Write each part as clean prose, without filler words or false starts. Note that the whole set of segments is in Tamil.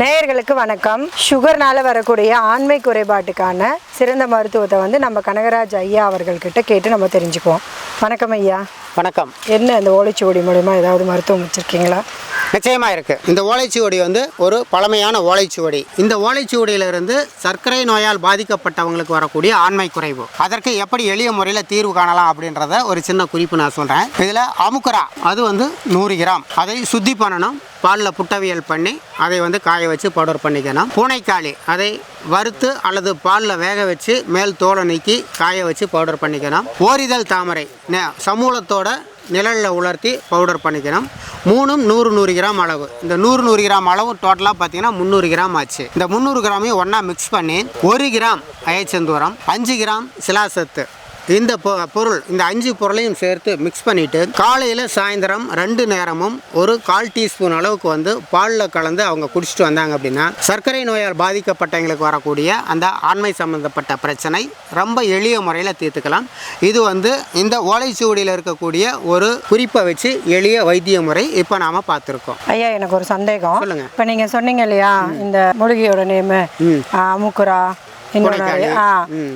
நேயர்களுக்கு வணக்கம். சுகர்னால வரக்கூடிய ஆண்மை குறைபாட்டுக்கான சிறந்த மருத்துவத்தை நம்ம கனகராஜ் ஐயா அவர்கள்கிட்ட கேட்டு நம்ம தெரிஞ்சுக்குவோம். வணக்கம் ஐயா. வணக்கம். என்ன இந்த ஓலைச்சுவடி மூலமா ஏதாவது மருத்துவம் வச்சுருக்கீங்களா? நிச்சயமாக இருக்குது. இந்த ஓலைச்சுவடி ஒரு பழமையான ஓலைச்சுவடி. இந்த ஓலைச்சுவடியிலிருந்து சர்க்கரை நோயால் பாதிக்கப்பட்டவங்களுக்கு வரக்கூடிய ஆண்மை குறைவு, அதற்கு எப்படி எளிய முறையில் தீர்வு காணலாம் அப்படின்றத ஒரு சின்ன குறிப்பு நான் சொல்கிறேன். இதில் அமுக்குரா அது 100 கிராம், அதை சுத்தி பண்ணணும். பாலில் புட்டவியல் பண்ணி அதை காய வச்சு பவுடர் பண்ணிக்கணும். பூனைக்காளி அதை வறுத்து அல்லது பாலில் வேக வச்சு மேல் தோலை நீக்கி காய வச்சு பவுடர் பண்ணிக்கணும். ஓரிதழ் தாமரை சமூலத்தோட நிழலில் உலர்த்தி பவுடர் பண்ணிக்கணும். 100 கிராம் அளவு. இந்த 100 கிராம் அளவு டோட்டலாக பார்த்தீங்கன்னா 300 கிராம் ஆச்சு. இந்த 300 கிராமையும் ஒன்றா மிக்ஸ் பண்ணி 1 கிராம் அயச்சந்தூரம், 5 கிராம் சிலாசத்து, இந்த பொருள், இந்த 5 பொருளையும் சேர்த்து மிக்ஸ் பண்ணிவிட்டு காலையில் சாயந்தரம் 2 நேரமும் ஒரு 1/4 டீஸ்பூன் அளவுக்கு பாலில் கலந்து அவங்க குடிச்சிட்டு வந்தாங்க அப்படின்னா சர்க்கரை நோயால் பாதிக்கப்பட்டவங்களுக்கு வரக்கூடிய அந்த ஆண்மை சம்மந்தப்பட்ட பிரச்சனை ரொம்ப எளிய முறையில் தீர்த்துக்கலாம். இது இந்த ஓலைச்சுவடியில் இருக்கக்கூடிய ஒரு குறிப்பை வச்சு எளிய வைத்திய முறை இப்போ நாம் பார்த்துருக்கோம். ஐயா, எனக்கு ஒரு சந்தேகம். சொல்லுங்கள். இப்போ நீங்கள் சொன்னீங்க இல்லையா, இந்த மூலிகையோட நேமு அமுக்குரா,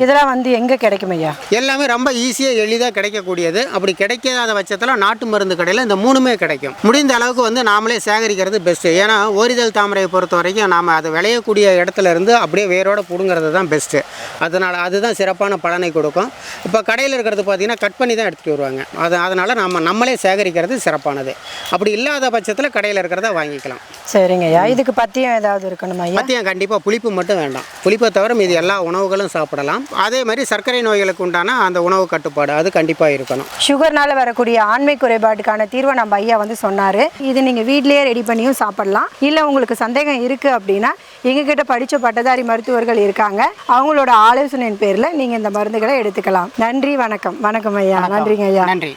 இதெல்லாம் எங்க கிடைக்கும் ஐயா? எல்லாமே ரொம்ப ஈஸியாக எளிதாக கிடைக்கக்கூடியது. அப்படி கிடைக்காத பட்சத்தில் நாட்டு மருந்து கடையில் இந்த 3மே கிடைக்கும். முடிந்த அளவுக்கு நாமளே சேகரிக்கிறது பெஸ்ட்டு. ஏன்னா ஓரிதழ் தாமரையை பொறுத்த வரைக்கும் நாம் அது விளையக்கூடிய இடத்துல இருந்து அப்படியே வேரோட பிடுங்கிறது தான் பெஸ்ட்டு. அதனால் அதுதான் சிறப்பான பலனை கொடுக்கும். இப்போ கடையில் இருக்கிறது பார்த்தீங்கன்னா கட் பண்ணி தான் எடுத்துகிட்டு வருவாங்க. அதனால் நம்மளே சேகரிக்கிறது சிறப்பானது. அப்படி இல்லாத பட்சத்தில் கடையில் இருக்கிறத வாங்கிக்கலாம். சரிங்க ஐயா. இதுக்கு பத்தியம் ஏதாவது இருக்கணுமா ஐயா? பத்தியம் கண்டிப்பாக. புளிப்பு மட்டும் வேண்டாம். புளிப்பை தவிர மீது எல்லா உணவுகளும் சாப்பிடலாம். அதே மாதிரி சர்க்கரை நோய்களுக்கு உண்டான அந்த உணவு கட்டுப்பாடு அது கண்டிப்பாக இருக்கணும். சுகர்னால வரக்கூடிய ஆண்மை குறைபாட்டுக்கான தீர்வை நம்ம ஐயா சொன்னார். இது நீங்கள் வீட்லேயே ரெடி பண்ணியும் சாப்பிடலாம். இல்லை உங்களுக்கு சந்தேகம் இருக்குது அப்படின்னா எங்ககிட்ட படித்த பட்டதாரி மருத்துவர்கள் இருக்காங்க. அவங்களோட ஆலோசனையின் பேரில் நீங்கள் இந்த மருந்துகளை எடுத்துக்கலாம். நன்றி, வணக்கம். வணக்கம் ஐயா. நன்றிங்க ஐயா. நன்றி.